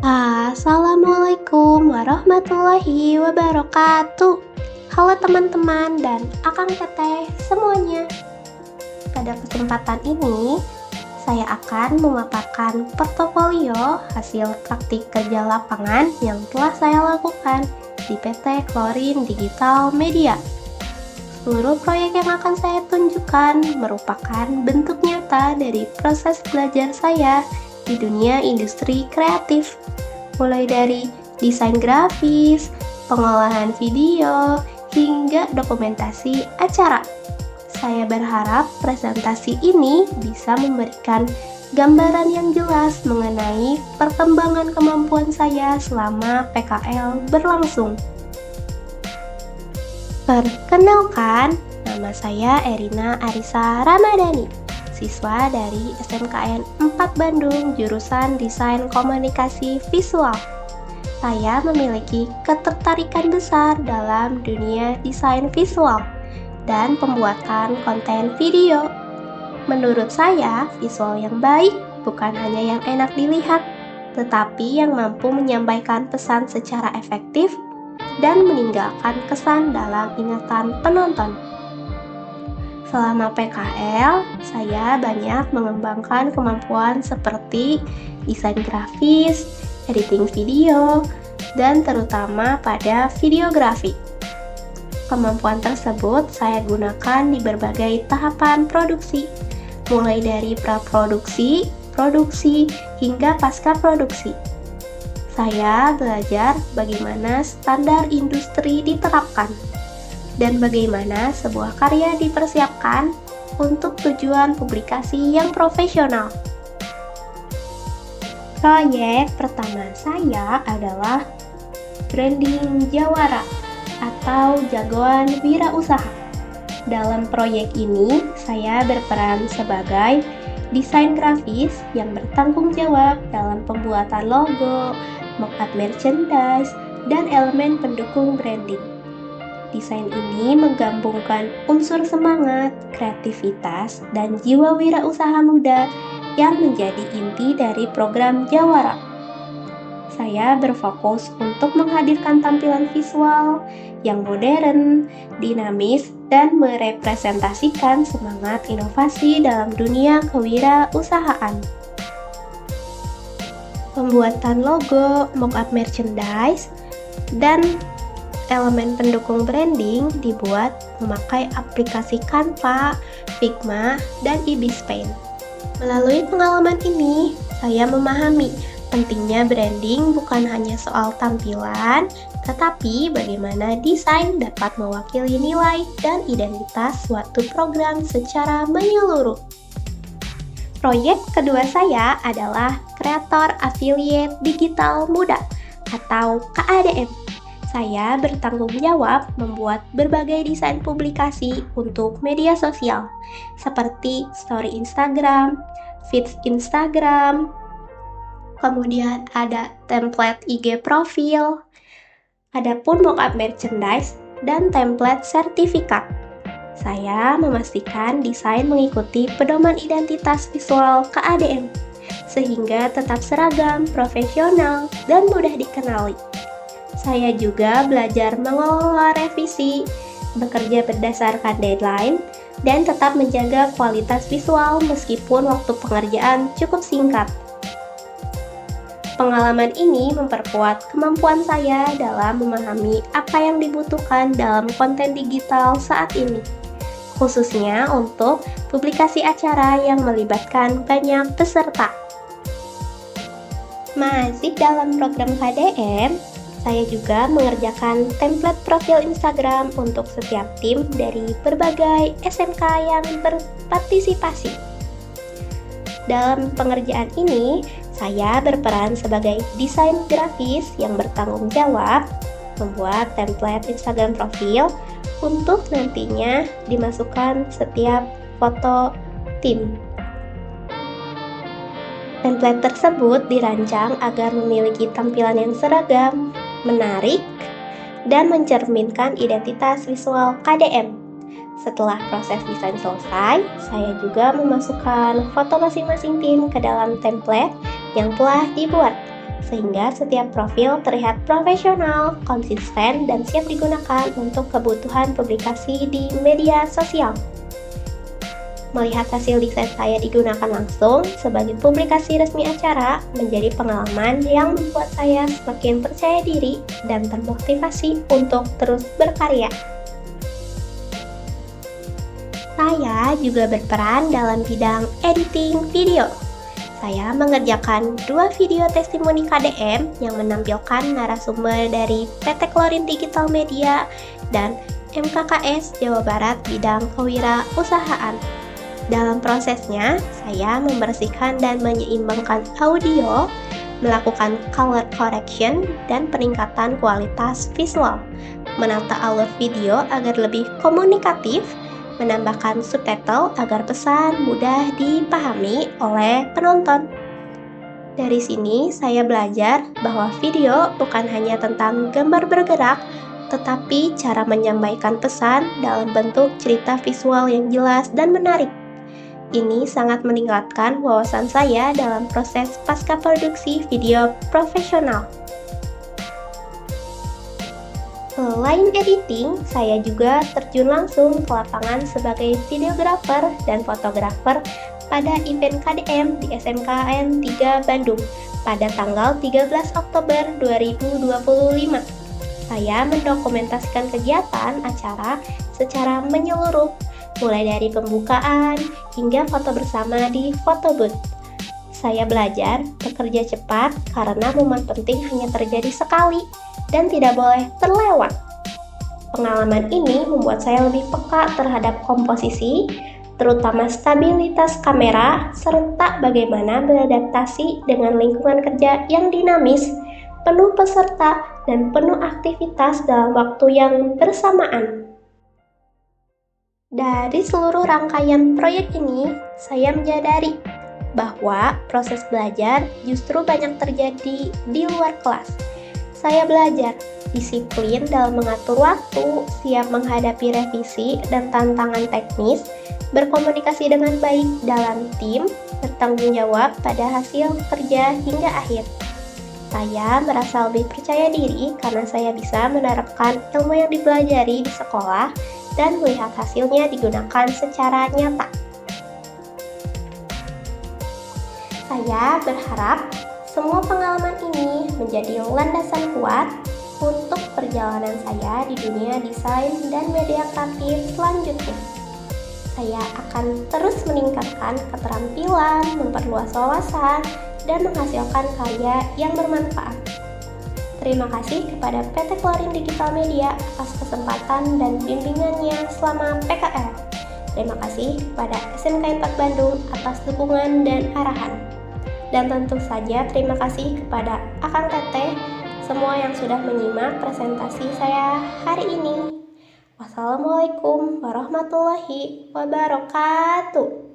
Assalamualaikum warahmatullahi wabarakatuh. Halo teman-teman dan akang teteh semuanya. Pada kesempatan ini, saya akan memaparkan portofolio hasil praktik kerja lapangan yang telah saya lakukan di PT Klorin Digital Media. Seluruh proyek yang akan saya tunjukkan merupakan bentuk nyata dari proses belajar saya di dunia industri kreatif, mulai dari desain grafis, pengolahan video, hingga dokumentasi acara. Saya berharap presentasi ini bisa memberikan gambaran yang jelas mengenai perkembangan kemampuan saya selama PKL berlangsung. Perkenalkan, nama saya Erina Arisa Ramadhani, siswa dari SMKN 4 Bandung, jurusan Desain Komunikasi Visual. Saya memiliki ketertarikan besar dalam dunia desain visual dan pembuatan konten video. Menurut saya, visual yang baik bukan hanya yang enak dilihat, tetapi yang mampu menyampaikan pesan secara efektif dan meninggalkan kesan dalam ingatan penonton. Selama PKL, saya banyak mengembangkan kemampuan seperti desain grafis, editing video, dan terutama pada videografi. Kemampuan tersebut saya gunakan di berbagai tahapan produksi, mulai dari praproduksi, produksi, hingga pasca produksi. Saya belajar bagaimana standar industri diterapkan dan bagaimana sebuah karya dipersiapkan untuk tujuan publikasi yang profesional. Proyek pertama saya adalah branding Jawara atau Jagoan Wirausaha. Dalam proyek ini, saya berperan sebagai desain grafis yang bertanggung jawab dalam pembuatan logo, mock-up merchandise, dan elemen pendukung branding. Desain ini menggabungkan unsur semangat, kreativitas, dan jiwa wirausaha muda yang menjadi inti dari program Jawara. Saya berfokus untuk menghadirkan tampilan visual yang modern, dinamis, dan merepresentasikan semangat inovasi dalam dunia kewirausahaan. Pembuatan logo, mock-up merchandise, dan elemen pendukung branding dibuat memakai aplikasi Canva, Figma, dan Ibis Paint. Melalui pengalaman ini, saya memahami pentingnya branding bukan hanya soal tampilan, tetapi bagaimana desain dapat mewakili nilai dan identitas suatu program secara menyeluruh. Proyek kedua saya adalah Kreator Affiliate Digital Muda atau KADM. Saya bertanggung jawab membuat berbagai desain publikasi untuk media sosial seperti story Instagram, feeds Instagram, kemudian ada template IG profil, ada pun mockup merchandise dan template sertifikat. Saya memastikan desain mengikuti pedoman identitas visual KADM sehingga tetap seragam, profesional, dan mudah dikenali. Saya juga belajar mengelola revisi, bekerja berdasarkan deadline, dan tetap menjaga kualitas visual meskipun waktu pengerjaan cukup singkat. Pengalaman ini memperkuat kemampuan saya dalam memahami apa yang dibutuhkan dalam konten digital saat ini, khususnya untuk publikasi acara yang melibatkan banyak peserta. Masih dalam program KDM, saya juga mengerjakan template profil Instagram untuk setiap tim dari berbagai SMK yang berpartisipasi. Dalam pengerjaan ini, saya berperan sebagai desain grafis yang bertanggung jawab membuat template Instagram profil untuk nantinya dimasukkan setiap foto tim. Template tersebut dirancang agar memiliki tampilan yang seragam, menarik, dan mencerminkan identitas visual KDM. Setelah proses desain selesai, saya juga memasukkan foto masing-masing tim ke dalam template yang telah dibuat, sehingga setiap profil terlihat profesional, konsisten, dan siap digunakan untuk kebutuhan publikasi di media sosial. Melihat hasil desain saya digunakan langsung sebagai publikasi resmi acara menjadi pengalaman yang membuat saya semakin percaya diri dan termotivasi untuk terus berkarya. Saya juga berperan dalam bidang editing video. Saya mengerjakan 2 video testimoni KDM yang menampilkan narasumber dari PT Klorin Digital Media dan MKKS Jawa Barat bidang kewirausahaan. Dalam prosesnya, saya membersihkan dan menyeimbangkan audio, melakukan color correction, dan peningkatan kualitas visual, menata alur video agar lebih komunikatif, menambahkan subtitle agar pesan mudah dipahami oleh penonton. Dari sini, saya belajar bahwa video bukan hanya tentang gambar bergerak, tetapi cara menyampaikan pesan dalam bentuk cerita visual yang jelas dan menarik. Ini sangat meningkatkan wawasan saya dalam proses pasca produksi video profesional. Selain editing, saya juga terjun langsung ke lapangan sebagai videografer dan fotografer pada event KDM di SMKN 3 Bandung pada tanggal 13 Oktober 2025. Saya mendokumentasikan kegiatan acara secara menyeluruh, mulai dari pembukaan hingga foto bersama di photo booth. Saya belajar bekerja cepat karena momen penting hanya terjadi sekali dan tidak boleh terlewat. Pengalaman ini membuat saya lebih peka terhadap komposisi, terutama stabilitas kamera, serta bagaimana beradaptasi dengan lingkungan kerja yang dinamis, penuh peserta, dan penuh aktivitas dalam waktu yang bersamaan. Dari seluruh rangkaian proyek ini, saya menyadari bahwa proses belajar justru banyak terjadi di luar kelas. Saya belajar disiplin dalam mengatur waktu, siap menghadapi revisi dan tantangan teknis, berkomunikasi dengan baik dalam tim, bertanggung jawab pada hasil kerja hingga akhir. Saya merasa lebih percaya diri karena saya bisa menerapkan ilmu yang dipelajari di sekolah dan melihat hasilnya digunakan secara nyata. Saya berharap semua pengalaman ini menjadi landasan kuat untuk perjalanan saya di dunia desain dan media kreatif selanjutnya. Saya akan terus meningkatkan keterampilan, memperluas wawasan, dan menghasilkan karya yang bermanfaat. Terima kasih kepada PT Klorin Digital Media atas kesempatan dan bimbingannya selama PKL. Terima kasih kepada SMK 4 Bandung atas dukungan dan arahan. Dan tentu saja terima kasih kepada Akang Teteh semua yang sudah menyimak presentasi saya hari ini. Wassalamualaikum warahmatullahi wabarakatuh.